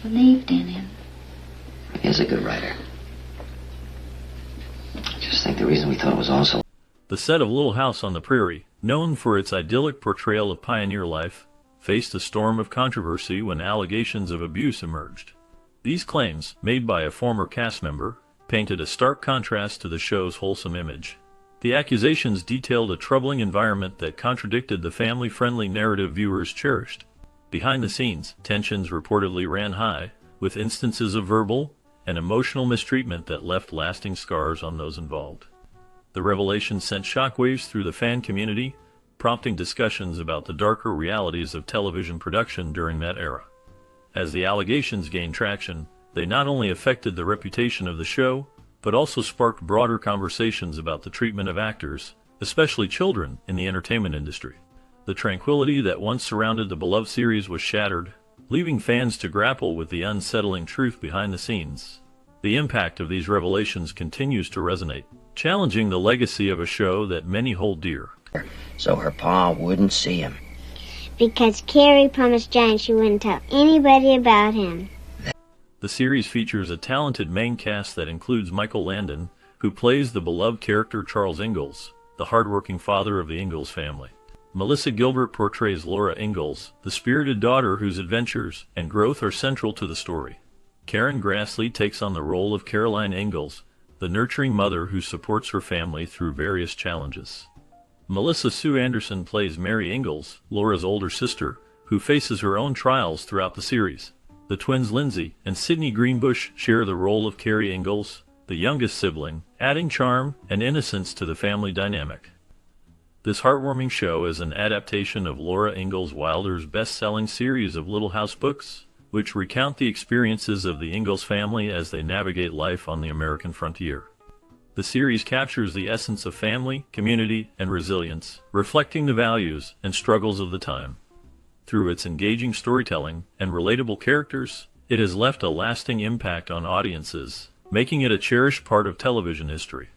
believed in him. He is a good writer. I just think the reason we thought it was also... The set of Little House on the Prairie, known for its idyllic portrayal of pioneer life, faced a storm of controversy when allegations of abuse emerged. These claims, made by a former cast member, painted a stark contrast to the show's wholesome image. The accusations detailed a troubling environment that contradicted the family-friendly narrative viewers cherished. Behind the scenes, tensions reportedly ran high, with instances of verbal and emotional mistreatment that left lasting scars on those involved. The revelation sent shockwaves through the fan community, prompting discussions about the darker realities of television production during that era. As the allegations gained traction, they not only affected the reputation of the show, but also sparked broader conversations about the treatment of actors, especially children, in the entertainment industry. The tranquility that once surrounded the beloved series was shattered, leaving fans to grapple with the unsettling truth behind the scenes. The impact of these revelations continues to resonate, challenging the legacy of a show that many hold dear. So her pa wouldn't see him. Because Carrie promised John she wouldn't tell anybody about him. The series features a talented main cast that includes Michael Landon, who plays the beloved character Charles Ingalls, the hardworking father of the Ingalls family. Melissa Gilbert portrays Laura Ingalls, the spirited daughter whose adventures and growth are central to the story. Karen Grassley takes on the role of Caroline Ingalls, the nurturing mother who supports her family through various challenges. Melissa Sue Anderson plays Mary Ingalls, Laura's older sister, who faces her own trials throughout the series. The twins Lindsay and Sidney Greenbush share the role of Carrie Ingalls, the youngest sibling, adding charm and innocence to the family dynamic. This heartwarming show is an adaptation of Laura Ingalls Wilder's best-selling series of Little House books, which recount the experiences of the Ingalls family as they navigate life on the American frontier. The series captures the essence of family, community, and resilience, reflecting the values and struggles of the time. Through its engaging storytelling and relatable characters, it has left a lasting impact on audiences, making it a cherished part of television history.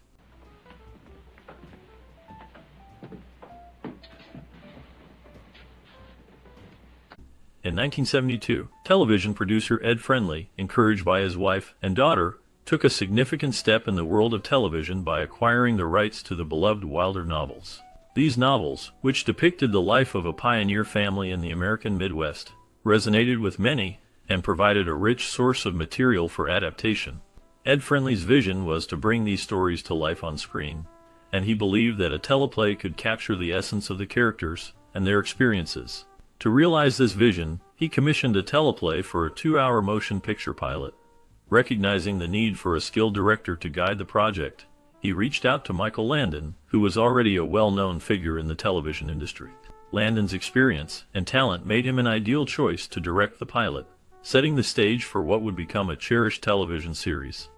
In 1972, television producer Ed Friendly, encouraged by his wife and daughter, took a significant step in the world of television by acquiring the rights to the beloved Wilder novels. These novels, which depicted the life of a pioneer family in the American Midwest, resonated with many and provided a rich source of material for adaptation. Ed Friendly's vision was to bring these stories to life on screen, and he believed that a teleplay could capture the essence of the characters and their experiences. To realize this vision, he commissioned a teleplay for a 2-hour motion picture pilot. Recognizing the need for a skilled director to guide the project, he reached out to Michael Landon, who was already a well-known figure in the television industry. Landon's experience and talent made him an ideal choice to direct the pilot, setting the stage for what would become a cherished television series.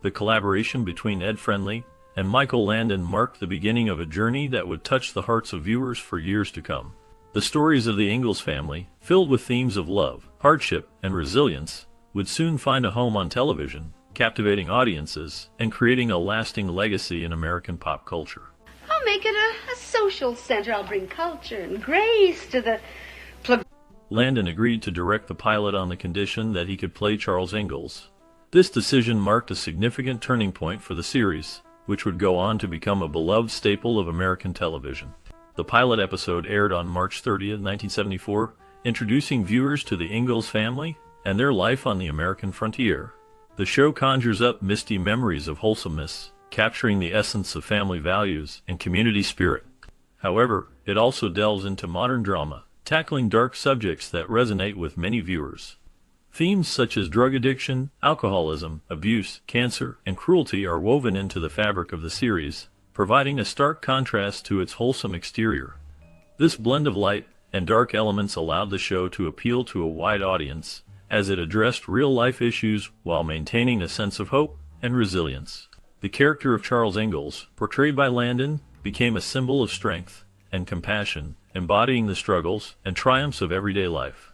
The collaboration between Ed Friendly and Michael Landon marked the beginning of a journey that would touch the hearts of viewers for years to come. The stories of the Ingalls family, filled with themes of love, hardship, and resilience, would soon find a home on television, captivating audiences and creating a lasting legacy in American pop culture. I'll make it a social center. I'll bring culture and grace to the... Landon agreed to direct the pilot on the condition that he could play Charles Ingalls. This decision marked a significant turning point for the series, which would go on to become a beloved staple of American television. The pilot episode aired on March 30, 1974, introducing viewers to the Ingalls family and their life on the American frontier. The show conjures up misty memories of wholesomeness, capturing the essence of family values and community spirit. However, it also delves into modern drama, tackling dark subjects that resonate with many viewers. Themes such as drug addiction, alcoholism, abuse, cancer, and cruelty are woven into the fabric of the series, providing a stark contrast to its wholesome exterior. This blend of light and dark elements allowed the show to appeal to a wide audience, as it addressed real-life issues while maintaining a sense of hope and resilience. The character of Charles Ingalls, portrayed by Landon, became a symbol of strength and compassion, embodying the struggles and triumphs of everyday life.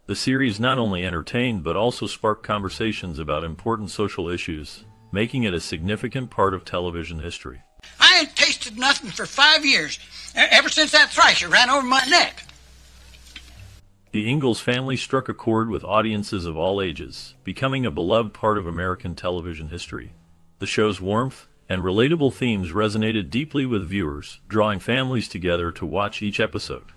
The series not only entertained but also sparked conversations about important social issues, making it a significant part of television history. I ain't tasted nothing for 5 years, ever since that thrasher ran over my neck. The Ingalls family struck a chord with audiences of all ages, becoming a beloved part of American television history. The show's warmth and relatable themes resonated deeply with viewers, drawing families together to watch each episode.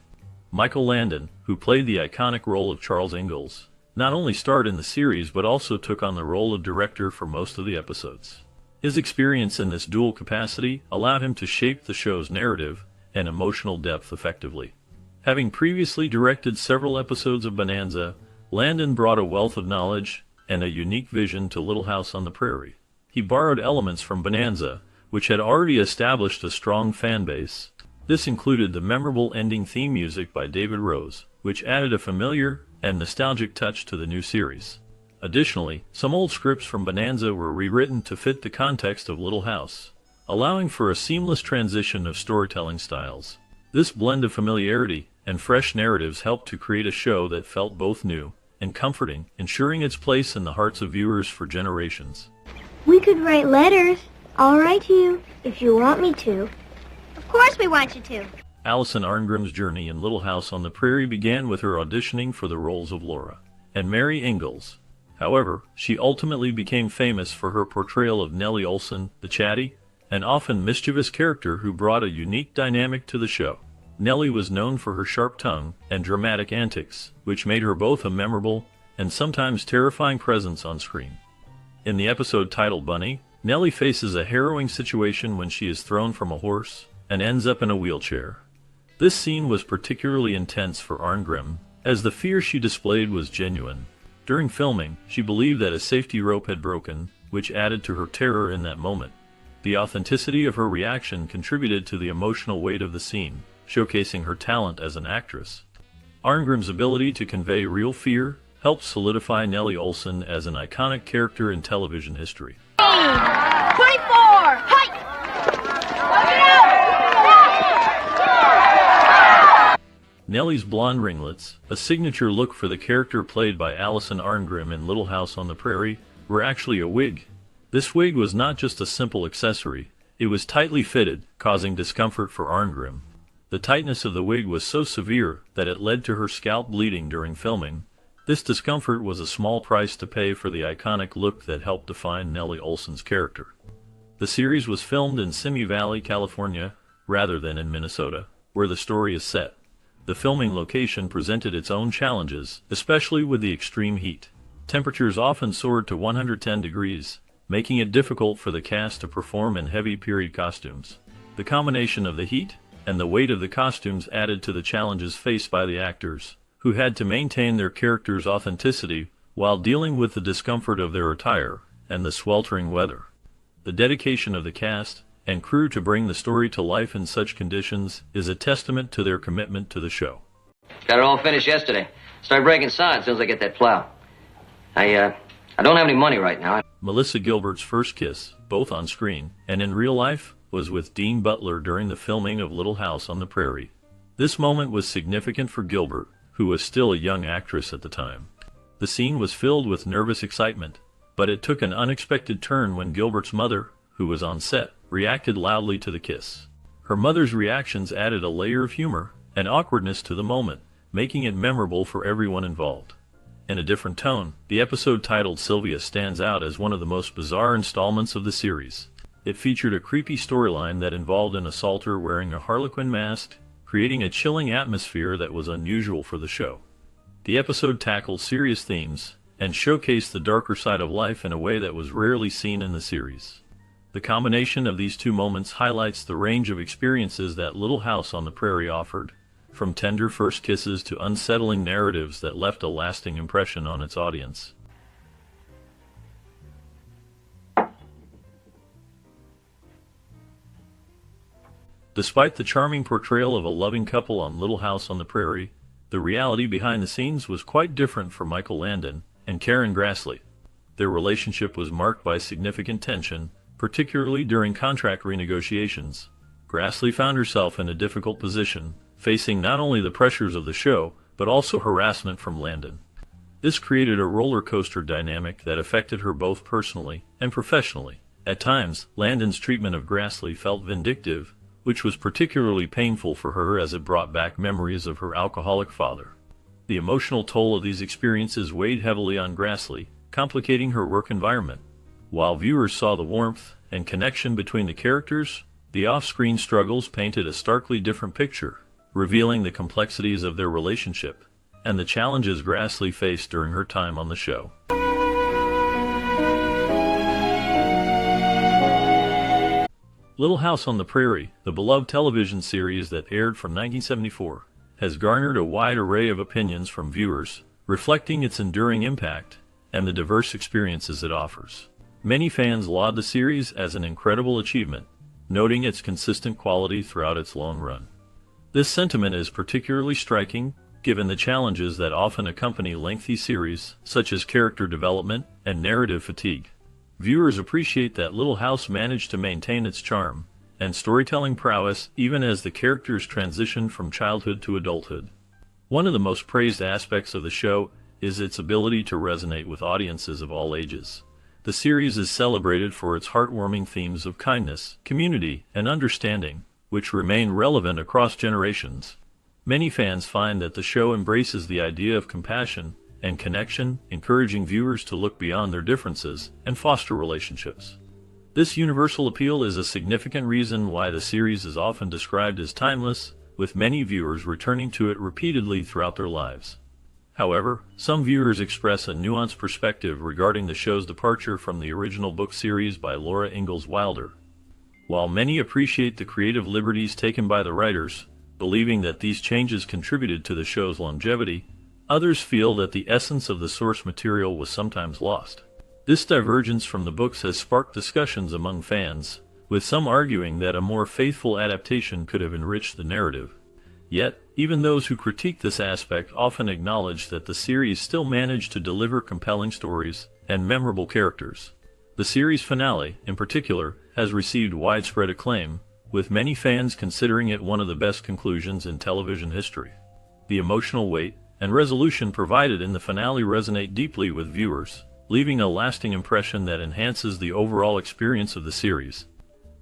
Michael Landon, who played the iconic role of Charles Ingalls, not only starred in the series but also took on the role of director for most of the episodes. His experience in this dual capacity allowed him to shape the show's narrative and emotional depth effectively. Having previously directed several episodes of Bonanza, Landon brought a wealth of knowledge and a unique vision to Little House on the Prairie. He borrowed elements from Bonanza, which had already established a strong fan base. This included the memorable ending theme music by David Rose, which added a familiar and nostalgic touch to the new series. Additionally, some old scripts from Bonanza were rewritten to fit the context of Little House, allowing for a seamless transition of storytelling styles. This blend of familiarity and fresh narratives helped to create a show that felt both new and comforting, ensuring its place in the hearts of viewers for generations. We could write letters. I'll write you if you want me to. Of course we want you to. Allison Arngrim's journey in Little House on the Prairie began with her auditioning for the roles of Laura and Mary Ingalls. However, she ultimately became famous for her portrayal of Nellie Oleson, the chatty and often mischievous character who brought a unique dynamic to the show. Nellie was known for her sharp tongue and dramatic antics, which made her both a memorable and sometimes terrifying presence on screen. In the episode titled Bunny, Nellie faces a harrowing situation when she is thrown from a horse and ends up in a wheelchair. This scene was particularly intense for Arngrim, as the fear she displayed was genuine. During filming, she believed that a safety rope had broken, which added to her terror in that moment. The authenticity of her reaction contributed to the emotional weight of the scene, showcasing her talent as an actress. Arngrim's ability to convey real fear helped solidify Nellie Oleson as an iconic character in television history. 24! Hike! Nellie's blonde ringlets, a signature look for the character played by Allison Arngrim in Little House on the Prairie, were actually a wig. This wig was not just a simple accessory, it was tightly fitted, causing discomfort for Arngrim. The tightness of the wig was so severe that it led to her scalp bleeding during filming. This discomfort was a small price to pay for the iconic look that helped define Nellie Oleson's character. The series was filmed in Simi Valley, California, rather than in Minnesota, where the story is set. The filming location presented its own challenges, especially with the extreme heat. Temperatures often soared to 110 degrees, making it difficult for the cast to perform in heavy period costumes. The combination of the heat and the weight of the costumes added to the challenges faced by the actors, who had to maintain their characters' authenticity while dealing with the discomfort of their attire and the sweltering weather. The dedication of the cast and crew to bring the story to life in such conditions is a testament to their commitment to the show. Got it all finished yesterday. Start breaking sod as soon as I get that plow. I don't have any money right now. Melissa Gilbert's first kiss, both on screen and in real life, was with Dean Butler during the filming of Little House on the Prairie. This moment was significant for Gilbert, who was still a young actress at the time. The scene was filled with nervous excitement, but it took an unexpected turn when Gilbert's mother, who was on set, reacted loudly to the kiss. Her mother's reactions added a layer of humor and awkwardness to the moment, making it memorable for everyone involved. In a different tone, the episode titled Sylvia stands out as one of the most bizarre installments of the series. It featured a creepy storyline that involved an assaulter wearing a harlequin mask, creating a chilling atmosphere that was unusual for the show. The episode tackled serious themes and showcased the darker side of life in a way that was rarely seen in the series. The combination of these two moments highlights the range of experiences that Little House on the Prairie offered, from tender first kisses to unsettling narratives that left a lasting impression on its audience. Despite the charming portrayal of a loving couple on Little House on the Prairie, the reality behind the scenes was quite different for Michael Landon and Karen Grassley. Their relationship was marked by significant tension, particularly during contract renegotiations. Grassley found herself in a difficult position, facing not only the pressures of the show, but also harassment from Landon. This created a roller coaster dynamic that affected her both personally and professionally. At times, Landon's treatment of Grassley felt vindictive, which was particularly painful for her as it brought back memories of her alcoholic father. The emotional toll of these experiences weighed heavily on Grassley, complicating her work environment. While viewers saw the warmth and connection between the characters, the off-screen struggles painted a starkly different picture, revealing the complexities of their relationship and the challenges Grassley faced during her time on the show. Little House on the Prairie, the beloved television series that aired from 1974, has garnered a wide array of opinions from viewers, reflecting its enduring impact and the diverse experiences it offers. Many fans laud the series as an incredible achievement, noting its consistent quality throughout its long run. This sentiment is particularly striking, given the challenges that often accompany lengthy series, such as character development and narrative fatigue. Viewers appreciate that Little House managed to maintain its charm and storytelling prowess even as the characters transitioned from childhood to adulthood. One of the most praised aspects of the show is its ability to resonate with audiences of all ages. The series is celebrated for its heartwarming themes of kindness, community, and understanding, which remain relevant across generations. Many fans find that the show embraces the idea of compassion and connection, encouraging viewers to look beyond their differences and foster relationships. This universal appeal is a significant reason why the series is often described as timeless, with many viewers returning to it repeatedly throughout their lives. However, some viewers express a nuanced perspective regarding the show's departure from the original book series by Laura Ingalls Wilder. While many appreciate the creative liberties taken by the writers, believing that these changes contributed to the show's longevity, others feel that the essence of the source material was sometimes lost. This divergence from the books has sparked discussions among fans, with some arguing that a more faithful adaptation could have enriched the narrative. Yet, even those who critique this aspect often acknowledge that the series still managed to deliver compelling stories and memorable characters. The series finale, in particular, has received widespread acclaim, with many fans considering it one of the best conclusions in television history. The emotional weight and resolution provided in the finale resonate deeply with viewers, leaving a lasting impression that enhances the overall experience of the series.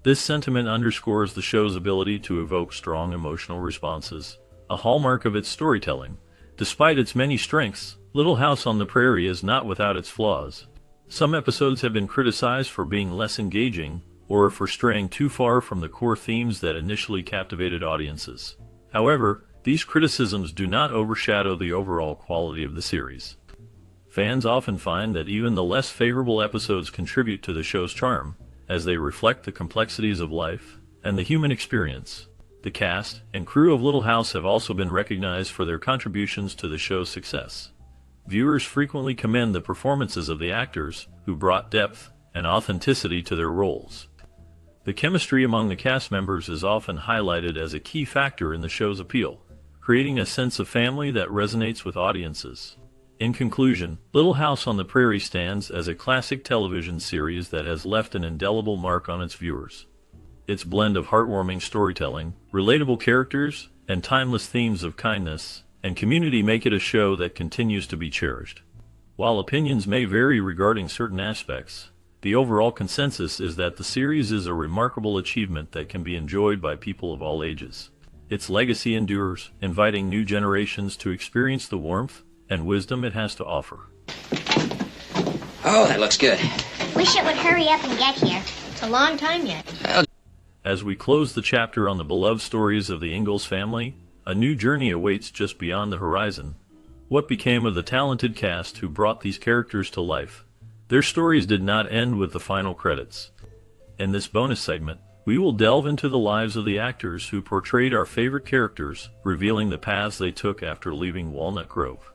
This sentiment underscores the show's ability to evoke strong emotional responses, a hallmark of its storytelling. Despite its many strengths, Little House on the Prairie is not without its flaws. Some episodes have been criticized for being less engaging or for straying too far from the core themes that initially captivated audiences. However, these criticisms do not overshadow the overall quality of the series. Fans often find that even the less favorable episodes contribute to the show's charm, as they reflect the complexities of life and the human experience. The cast and crew of Little House have also been recognized for their contributions to the show's success. Viewers frequently commend the performances of the actors, who brought depth and authenticity to their roles. The chemistry among the cast members is often highlighted as a key factor in the show's appeal, creating a sense of family that resonates with audiences. In conclusion, Little House on the Prairie stands as a classic television series that has left an indelible mark on its viewers. Its blend of heartwarming storytelling, relatable characters, and timeless themes of kindness and community make it a show that continues to be cherished. While opinions may vary regarding certain aspects, the overall consensus is that the series is a remarkable achievement that can be enjoyed by people of all ages. Its legacy endures, inviting new generations to experience the warmth and wisdom it has to offer. Oh, that looks good. Wish it would hurry up and get here. It's a long time yet. As we close the chapter on the beloved stories of the Ingalls family, a new journey awaits just beyond the horizon. What became of the talented cast who brought these characters to life? Their stories did not end with the final credits. In this bonus segment, we will delve into the lives of the actors who portrayed our favorite characters, revealing the paths they took after leaving Walnut Grove.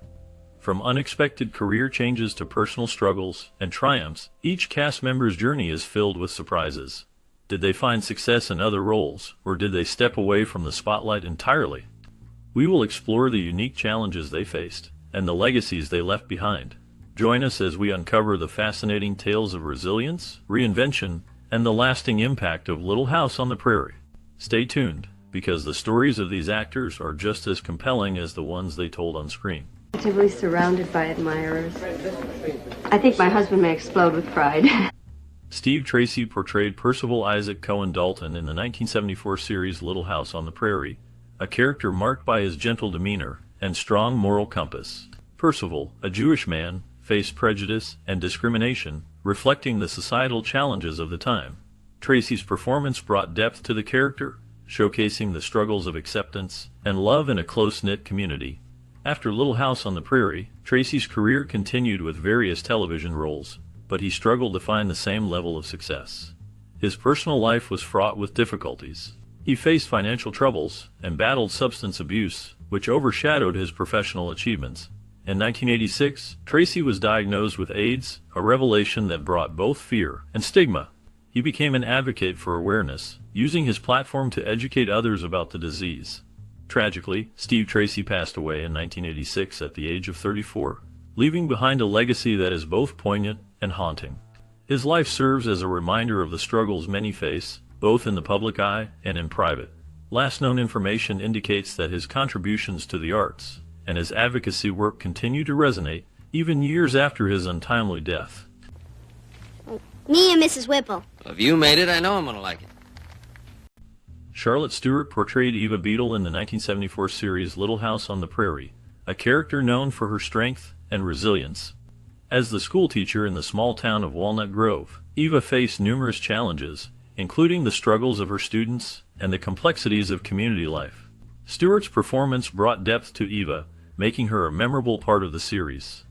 From unexpected career changes to personal struggles and triumphs, each cast member's journey is filled with surprises. Did they find success in other roles, or did they step away from the spotlight entirely? We will explore the unique challenges they faced and the legacies they left behind. Join us as we uncover the fascinating tales of resilience, reinvention, and the lasting impact of Little House on the Prairie. Stay tuned, because the stories of these actors are just as compelling as the ones they told on screen. Positively surrounded by admirers. I think my husband may explode with pride. Steve Tracy portrayed Percival Isaac Cohen Dalton in the 1974 series Little House on the Prairie, a character marked by his gentle demeanor and strong moral compass. Percival, a Jewish man, faced prejudice and discrimination, reflecting the societal challenges of the time. Tracy's performance brought depth to the character, showcasing the struggles of acceptance and love in a close-knit community. After Little House on the Prairie, Tracy's career continued with various television roles, but he struggled to find the same level of success. His personal life was fraught with difficulties. He faced financial troubles and battled substance abuse, which overshadowed his professional achievements. In 1986, Tracy was diagnosed with AIDS, a revelation that brought both fear and stigma. He became an advocate for awareness, using his platform to educate others about the disease. Tragically, Steve Tracy passed away in 1986 at the age of 34, leaving behind a legacy that is both poignant and haunting. His life serves as a reminder of the struggles many face, both in the public eye and in private. Last known information indicates that his contributions to the arts and his advocacy work continue to resonate even years after his untimely death. Me and Mrs. Whipple. If you made it, I know I'm going to like it. Charlotte Stewart portrayed Eva Beadle in the 1974 series Little House on the Prairie, a character known for her strength and resilience. As the schoolteacher in the small town of Walnut Grove, Eva faced numerous challenges, including the struggles of her students and the complexities of community life. Stewart's performance brought depth to Eva, making her a memorable part of the series.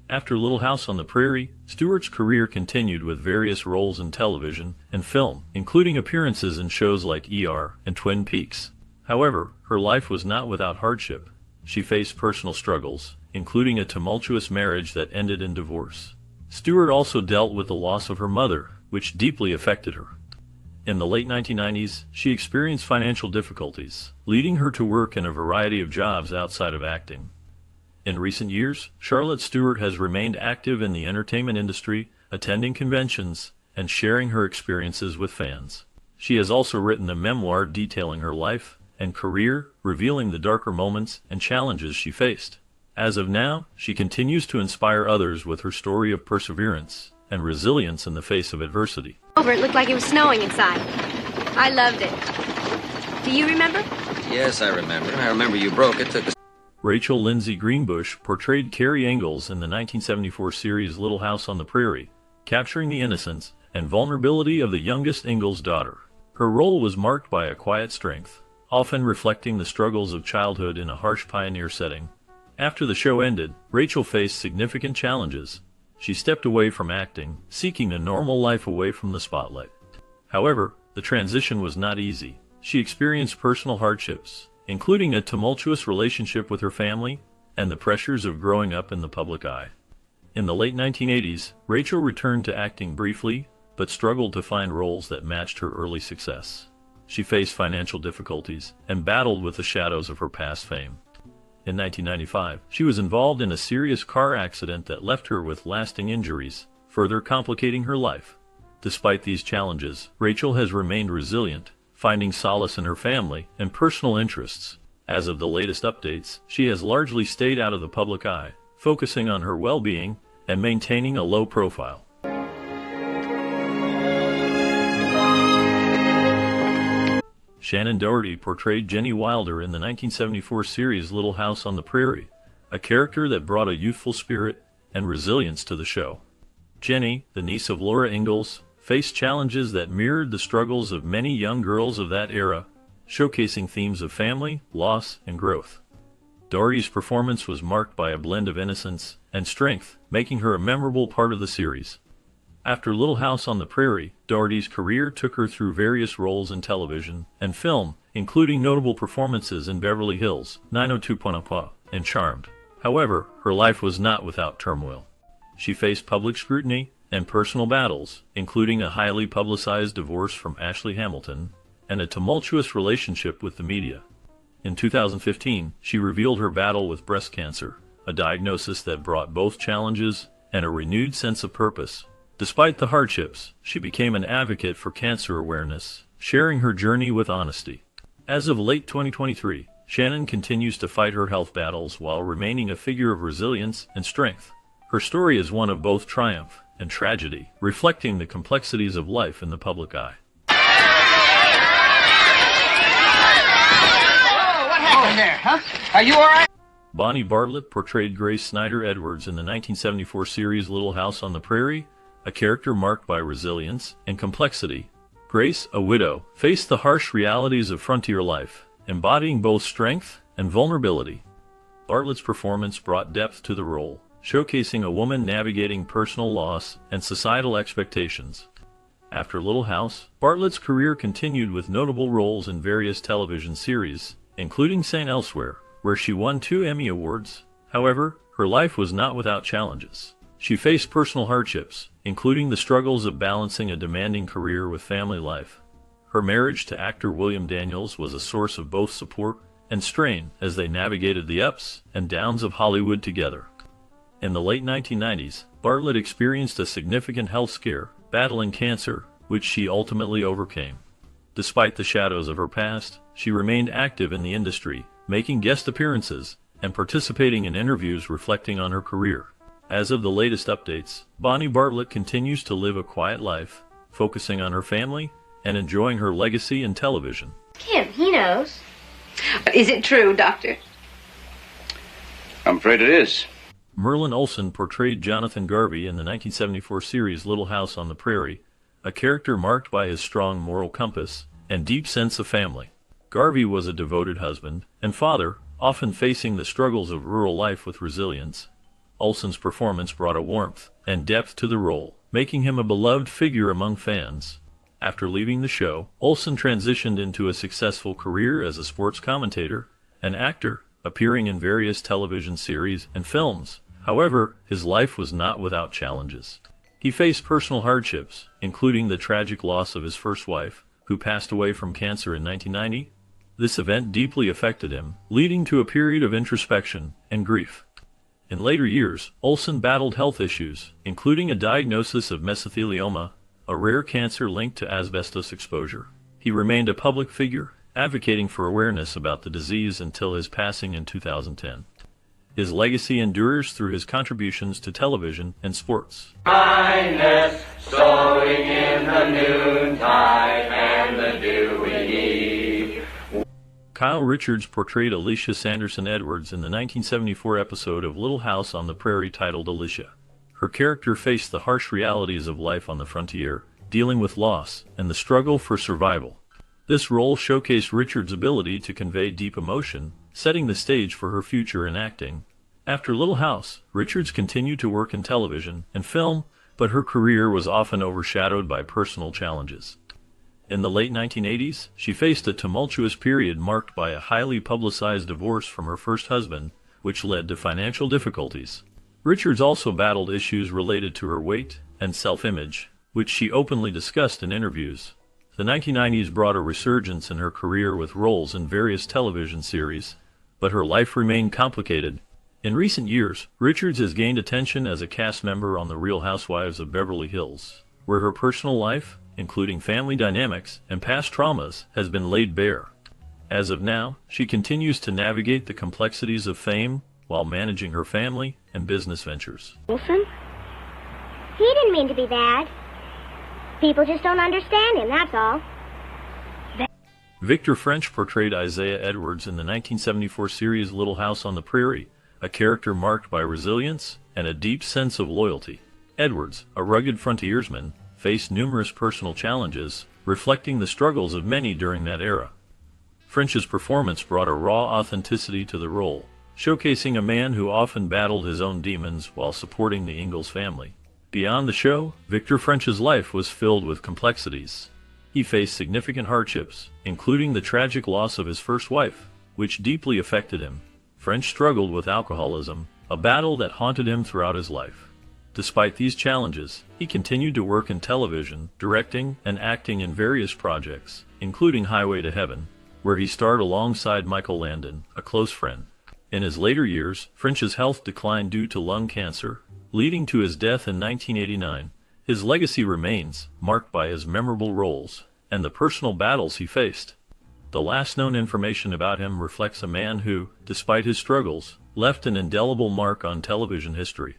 After Little House on the Prairie, Stewart's career continued with various roles in television and film, including appearances in shows like ER and Twin Peaks. However, her life was not without hardship. She faced personal struggles, including a tumultuous marriage that ended in divorce. Stewart also dealt with the loss of her mother, which deeply affected her. In the late 1990s, she experienced financial difficulties, leading her to work in a variety of jobs outside of acting. In recent years, Charlotte Stewart has remained active in the entertainment industry, attending conventions, and sharing her experiences with fans. She has also written a memoir detailing her life and career, revealing the darker moments and challenges she faced. As of now, she continues to inspire others with her story of perseverance and resilience in the face of adversity. It looked like it was snowing inside. I loved it. Do you remember? Yes, I remember. I remember you broke it. Took a... Rachel Lindsay Greenbush portrayed Carrie Ingalls in the 1974 series Little House on the Prairie, capturing the innocence and vulnerability of the youngest Ingalls daughter. Her role was marked by a quiet strength, often reflecting the struggles of childhood in a harsh pioneer setting. After the show ended, Rachel faced significant challenges. She stepped away from acting, seeking a normal life away from the spotlight. However, the transition was not easy. She experienced personal hardships, including a tumultuous relationship with her family and the pressures of growing up in the public eye. In the late 1980s, Rachel returned to acting briefly, but struggled to find roles that matched her early success. She faced financial difficulties and battled with the shadows of her past fame. In 1995, she was involved in a serious car accident that left her with lasting injuries, further complicating her life. Despite these challenges, Rachel has remained resilient, finding solace in her family and personal interests. As of the latest updates, she has largely stayed out of the public eye, focusing on her well-being and maintaining a low profile. Shannon Doherty portrayed Jenny Wilder in the 1974 series Little House on the Prairie, a character that brought a youthful spirit and resilience to the show. Jenny, the niece of Laura Ingalls, faced challenges that mirrored the struggles of many young girls of that era, showcasing themes of family, loss, and growth. Doherty's performance was marked by a blend of innocence and strength, making her a memorable part of the series. After Little House on the Prairie, Doherty's career took her through various roles in television and film, including notable performances in Beverly Hills, 90210 and Charmed. However, her life was not without turmoil. She faced public scrutiny and personal battles, including a highly publicized divorce from Ashley Hamilton and a tumultuous relationship with the media. In 2015, she revealed her battle with breast cancer, a diagnosis that brought both challenges and a renewed sense of purpose. Despite the hardships, she became an advocate for cancer awareness, sharing her journey with honesty. As of late 2023, Shannon continues to fight her health battles while remaining a figure of resilience and strength. Her story is one of both triumph and tragedy, reflecting the complexities of life in the public eye. Whoa, what happened there, huh? Are you all right? Bonnie Bartlett portrayed Grace Snyder Edwards in the 1974 series Little House on the Prairie, a character marked by resilience and complexity. Grace, a widow, faced the harsh realities of frontier life, embodying both strength and vulnerability. Bartlett's performance brought depth to the role, showcasing a woman navigating personal loss and societal expectations. After Little House, Bartlett's career continued with notable roles in various television series, including St. Elsewhere, where she won 2 Emmy Awards. However, her life was not without challenges. She faced personal hardships, including the struggles of balancing a demanding career with family life. Her marriage to actor William Daniels was a source of both support and strain as they navigated the ups and downs of Hollywood together. In the late 1990s, Bartlett experienced a significant health scare, battling cancer, which she ultimately overcame. Despite the shadows of her past, she remained active in the industry, making guest appearances and participating in interviews reflecting on her career. As of the latest updates, Bonnie Bartlett continues to live a quiet life, focusing on her family and enjoying her legacy in television. Kim, he knows. Is it true, Doctor? I'm afraid it is. Merlin Olsen portrayed Jonathan Garvey in the 1974 series Little House on the Prairie, a character marked by his strong moral compass and deep sense of family. Garvey was a devoted husband and father, often facing the struggles of rural life with resilience. Olsen's performance brought a warmth and depth to the role, making him a beloved figure among fans. After leaving the show, Olsen transitioned into a successful career as a sports commentator and actor, appearing in various television series and films. However, his life was not without challenges. He faced personal hardships, including the tragic loss of his first wife, who passed away from cancer in 1990. This event deeply affected him, leading to a period of introspection and grief. In later years, Olsen battled health issues, including a diagnosis of mesothelioma, a rare cancer linked to asbestos exposure. He remained a public figure, advocating for awareness about the disease until his passing in 2010. His legacy endures through his contributions to television and sports. Kindness, sowing in the noontide and the dewy eve. Kyle Richards portrayed Alicia Sanderson Edwards in the 1974 episode of Little House on the Prairie titled Alicia. Her character faced the harsh realities of life on the frontier, dealing with loss and the struggle for survival. This role showcased Richards' ability to convey deep emotion, setting the stage for her future in acting. After Little House, Richards continued to work in television and film, but her career was often overshadowed by personal challenges. In the late 1980s, she faced a tumultuous period marked by a highly publicized divorce from her first husband, which led to financial difficulties. Richards also battled issues related to her weight and self-image, which she openly discussed in interviews. The 1990s brought a resurgence in her career with roles in various television series, but her life remained complicated. In recent years, Richards has gained attention as a cast member on The Real Housewives of Beverly Hills, where her personal life, including family dynamics and past traumas, has been laid bare. As of now, she continues to navigate the complexities of fame while managing her family and business ventures. Wilson? He didn't mean to be bad. People just don't understand him, that's all. Victor French portrayed Isaiah Edwards in the 1974 series Little House on the Prairie, a character marked by resilience and a deep sense of loyalty. Edwards, a rugged frontiersman, faced numerous personal challenges, reflecting the struggles of many during that era. French's performance brought a raw authenticity to the role, showcasing a man who often battled his own demons while supporting the Ingalls family. Beyond the show, Victor French's life was filled with complexities. He faced significant hardships, including the tragic loss of his first wife, which deeply affected him. French struggled with alcoholism, a battle that haunted him throughout his life. Despite these challenges, he continued to work in television, directing and acting in various projects, including Highway to Heaven, where he starred alongside Michael Landon, a close friend. In his later years, French's health declined due to lung cancer, leading to his death in 1989. His legacy remains, marked by his memorable roles and the personal battles he faced. The last known information about him reflects a man who, despite his struggles, left an indelible mark on television history.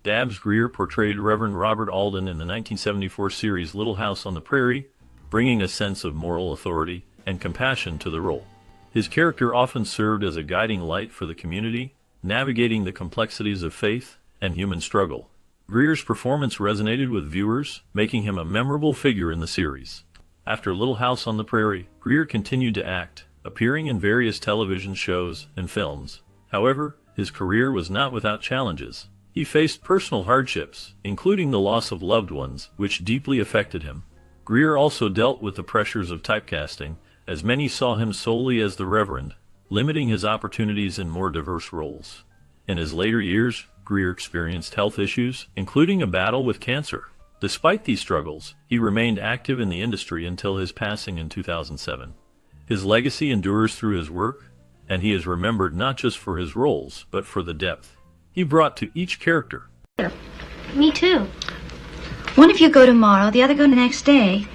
Dabbs Greer portrayed Reverend Robert Alden in the 1974 series Little House on the Prairie, bringing a sense of moral authority and compassion to the role. His character often served as a guiding light for the community, navigating the complexities of faith and human struggle. Greer's performance resonated with viewers, making him a memorable figure in the series. After Little House on the Prairie, Greer continued to act, appearing in various television shows and films. However, his career was not without challenges. He faced personal hardships, including the loss of loved ones, which deeply affected him. Greer also dealt with the pressures of typecasting, as many saw him solely as the Reverend, limiting his opportunities in more diverse roles. In his later years, Greer experienced health issues, including a battle with cancer. Despite these struggles, he remained active in the industry until his passing in 2007. His legacy endures through his work, and he is remembered not just for his roles, but for the depth he brought to each character. Me too. One of you go tomorrow, the other go the next day.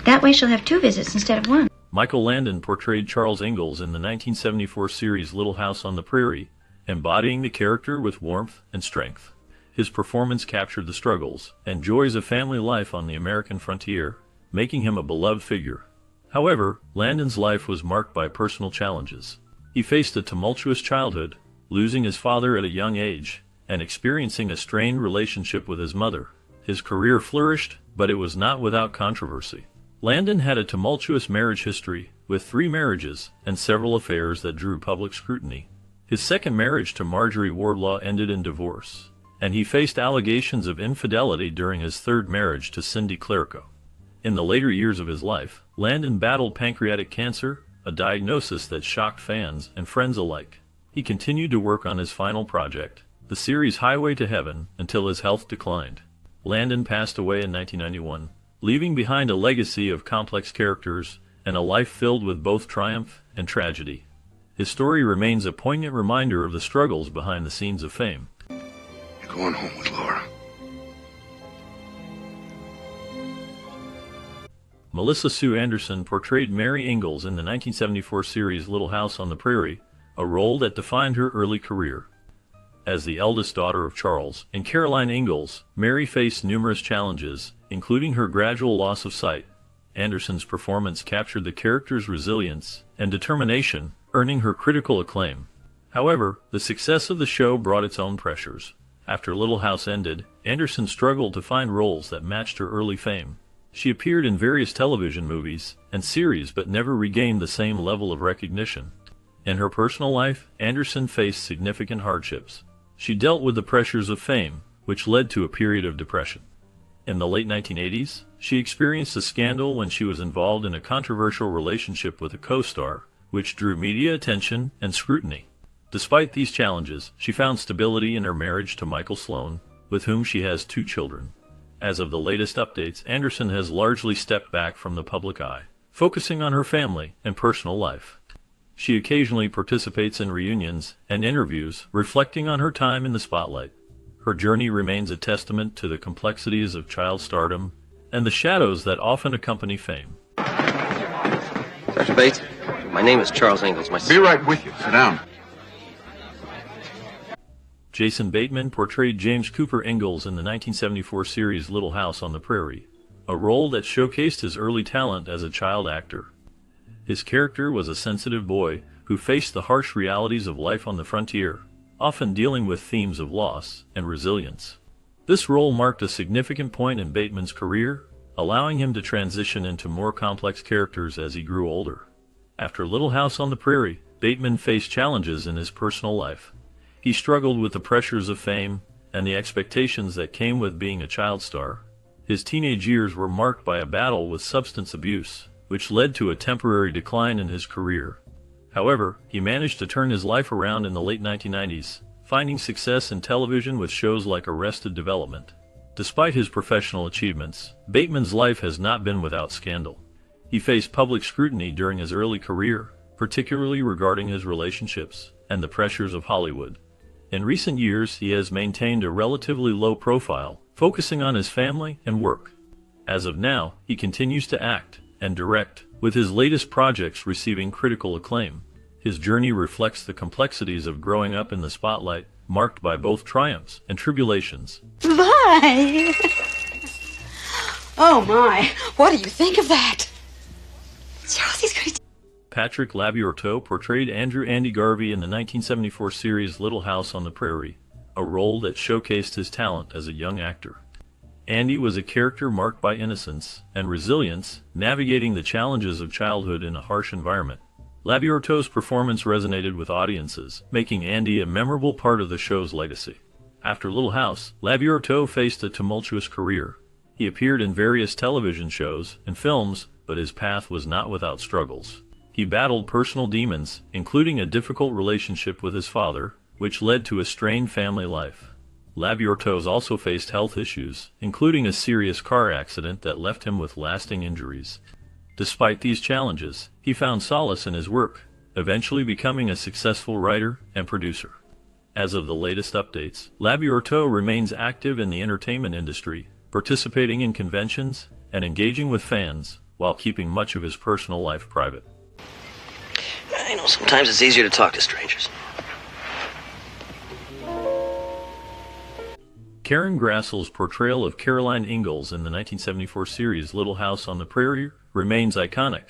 That way she'll have 2 visits instead of 1. Michael Landon portrayed Charles Ingalls in the 1974 series Little House on the Prairie, embodying the character with warmth and strength. His performance captured the struggles and joys of family life on the American frontier, making him a beloved figure. However, Landon's life was marked by personal challenges. He faced a tumultuous childhood, losing his father at a young age, and experiencing a strained relationship with his mother. His career flourished, but it was not without controversy. Landon had a tumultuous marriage history, with 3 marriages and several affairs that drew public scrutiny. His second marriage to Marjorie Wardlaw ended in divorce, and he faced allegations of infidelity during his third marriage to Cindy Clerico. In the later years of his life, Landon battled pancreatic cancer, a diagnosis that shocked fans and friends alike. He continued to work on his final project, the series Highway to Heaven, until his health declined. Landon passed away in 1991, leaving behind a legacy of complex characters and a life filled with both triumph and tragedy. His story remains a poignant reminder of the struggles behind the scenes of fame. You're going home with Laura. Melissa Sue Anderson portrayed Mary Ingalls in the 1974 series Little House on the Prairie, a role that defined her early career. As the eldest daughter of Charles and Caroline Ingalls, Mary faced numerous challenges, including her gradual loss of sight. Anderson's performance captured the character's resilience and determination, earning her critical acclaim. However, the success of the show brought its own pressures. After Little House ended, Anderson struggled to find roles that matched her early fame. She appeared in various television movies and series but never regained the same level of recognition. In her personal life, Anderson faced significant hardships. She dealt with the pressures of fame, which led to a period of depression. In the late 1980s, she experienced a scandal when she was involved in a controversial relationship with a co-star, which drew media attention and scrutiny. Despite these challenges, she found stability in her marriage to Michael Sloan, with whom she has 2 children. As of the latest updates, Anderson has largely stepped back from the public eye, focusing on her family and personal life. She occasionally participates in reunions and interviews, reflecting on her time in the spotlight. Her journey remains a testament to the complexities of child stardom and the shadows that often accompany fame. Dr. Bates, my name is Charles Ingalls. Be right with you. Sit down. Jason Bateman portrayed James Cooper Ingalls in the 1974 series Little House on the Prairie, a role that showcased his early talent as a child actor. His character was a sensitive boy who faced the harsh realities of life on the frontier, often dealing with themes of loss and resilience. This role marked a significant point in Bateman's career, allowing him to transition into more complex characters as he grew older. After Little House on the Prairie, Bateman faced challenges in his personal life. He struggled with the pressures of fame and the expectations that came with being a child star. His teenage years were marked by a battle with substance abuse, which led to a temporary decline in his career. However, he managed to turn his life around in the late 1990s, finding success in television with shows like Arrested Development. Despite his professional achievements, Bateman's life has not been without scandal. He faced public scrutiny during his early career, particularly regarding his relationships and the pressures of Hollywood. In recent years, he has maintained a relatively low profile, focusing on his family and work. As of now, he continues to act and direct, with his latest projects receiving critical acclaim. His journey reflects the complexities of growing up in the spotlight, marked by both triumphs and tribulations. Bye! Oh my, what do you think of that? Chelsea's going to... Patrick Labyorteaux portrayed Andrew Andy Garvey in the 1974 series Little House on the Prairie, a role that showcased his talent as a young actor. Andy was a character marked by innocence and resilience, navigating the challenges of childhood in a harsh environment. Labyorteaux's performance resonated with audiences, making Andy a memorable part of the show's legacy. After Little House, Labyorteaux faced a tumultuous career. He appeared in various television shows and films, but his path was not without struggles. He battled personal demons, including a difficult relationship with his father, which led to a strained family life. Labyorteaux also faced health issues, including a serious car accident that left him with lasting injuries. Despite these challenges, he found solace in his work, eventually becoming a successful writer and producer. As of the latest updates, Labyorteaux remains active in the entertainment industry, participating in conventions and engaging with fans, while keeping much of his personal life private. I know sometimes it's easier to talk to strangers. Karen Grassel's portrayal of Caroline Ingalls in the 1974 series Little House on the Prairie remains iconic.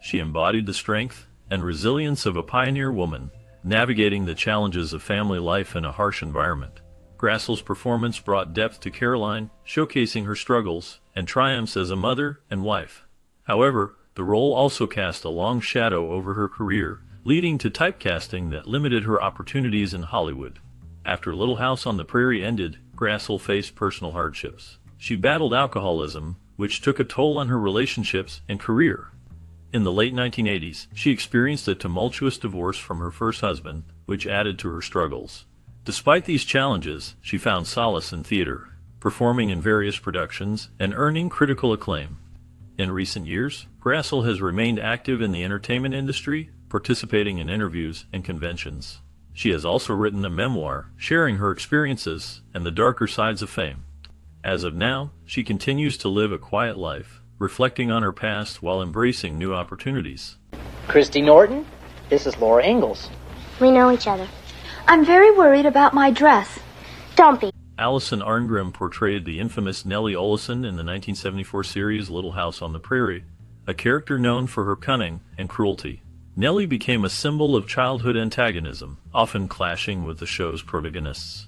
She embodied the strength and resilience of a pioneer woman, navigating the challenges of family life in a harsh environment. Grassel's performance brought depth to Caroline, showcasing her struggles and triumphs as a mother and wife. However, the role also cast a long shadow over her career, leading to typecasting that limited her opportunities in Hollywood. After Little House on the Prairie ended, Grassel faced personal hardships. She battled alcoholism, which took a toll on her relationships and career. In the late 1980s, she experienced a tumultuous divorce from her first husband, which added to her struggles. Despite these challenges, she found solace in theater, performing in various productions and earning critical acclaim. In recent years, Grassel has remained active in the entertainment industry, participating in interviews and conventions. She has also written a memoir, sharing her experiences and the darker sides of fame. As of now, she continues to live a quiet life, reflecting on her past while embracing new opportunities. Christy Norton, this is Laura Ingalls. We know each other. I'm very worried about my dress. Don't be. Allison Arngrim portrayed the infamous Nellie Oleson in the 1974 series Little House on the Prairie, a character known for her cunning and cruelty. Nellie became a symbol of childhood antagonism, often clashing with the show's protagonists.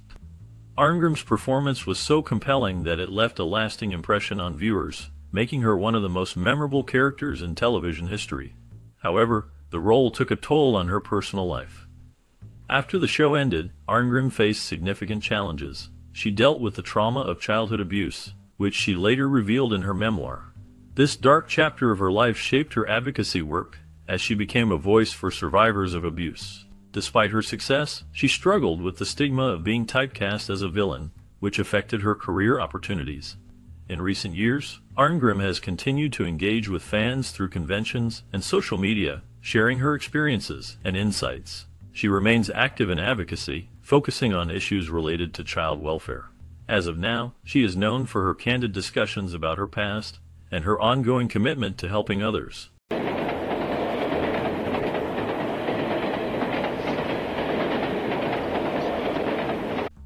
Arngrim's performance was so compelling that it left a lasting impression on viewers, making her one of the most memorable characters in television history. However, the role took a toll on her personal life. After the show ended, Arngrim faced significant challenges. She dealt with the trauma of childhood abuse, which she later revealed in her memoir. This dark chapter of her life shaped her advocacy work, as she became a voice for survivors of abuse. Despite her success, she struggled with the stigma of being typecast as a villain, which affected her career opportunities. In recent years, Arngrim has continued to engage with fans through conventions and social media, sharing her experiences and insights. She remains active in advocacy, focusing on issues related to child welfare. As of now, she is known for her candid discussions about her past and her ongoing commitment to helping others.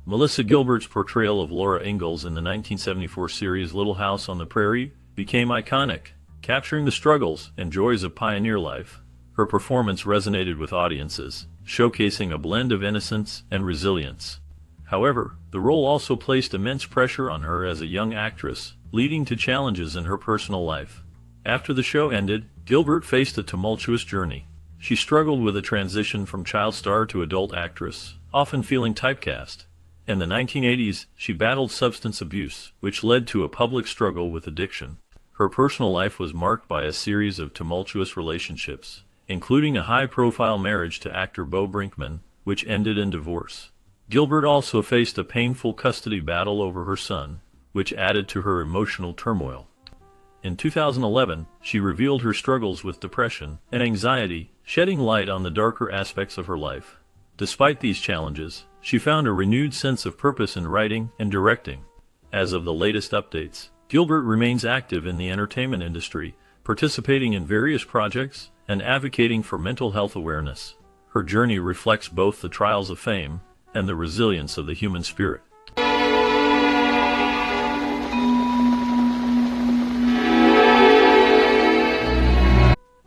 Melissa Gilbert's portrayal of Laura Ingalls in the 1974 series Little House on the Prairie became iconic, capturing the struggles and joys of pioneer life. Her performance resonated with audiences, showcasing a blend of innocence and resilience. However, the role also placed immense pressure on her as a young actress, leading to challenges in her personal life. After the show ended, Gilbert faced a tumultuous journey. She struggled with a transition from child star to adult actress, often feeling typecast. In the 1980s, she battled substance abuse, which led to a public struggle with addiction. Her personal life was marked by a series of tumultuous relationships, including a high-profile marriage to actor Bo Brinkman, which ended in divorce. Gilbert also faced a painful custody battle over her son, which added to her emotional turmoil. In 2011, she revealed her struggles with depression and anxiety, shedding light on the darker aspects of her life. Despite these challenges, she found a renewed sense of purpose in writing and directing. As of the latest updates, Gilbert remains active in the entertainment industry, participating in various projects and advocating for mental health awareness. Her journey reflects both the trials of fame and the resilience of the human spirit.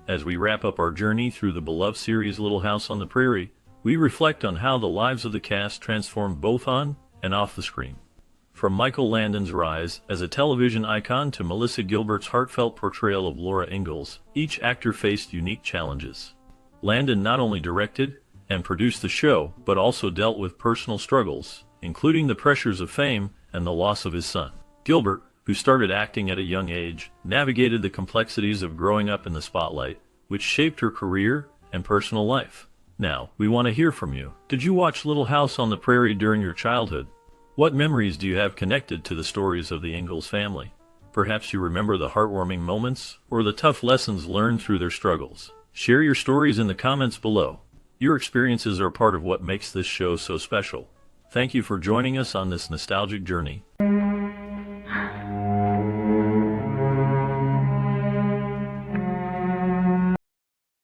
As we we wrap up our journey through the beloved series Little House on the Prairie, we reflect on how the lives of the cast transformed both on and off the screen. From Michael Landon's rise as a television icon to Melissa Gilbert's heartfelt portrayal of Laura Ingalls, each actor faced unique challenges. Landon not only directed and produced the show, but also dealt with personal struggles, including the pressures of fame and the loss of his son. Gilbert, who started acting at a young age, navigated the complexities of growing up in the spotlight, which shaped her career and personal life. Now, we want to hear from you. Did you watch Little House on the Prairie during your childhood? What memories do you have connected to the stories of the Ingalls family? Perhaps you remember the heartwarming moments or the tough lessons learned through their struggles. Share your stories in the comments below. Your experiences are part of what makes this show so special. Thank you for joining us on this nostalgic journey.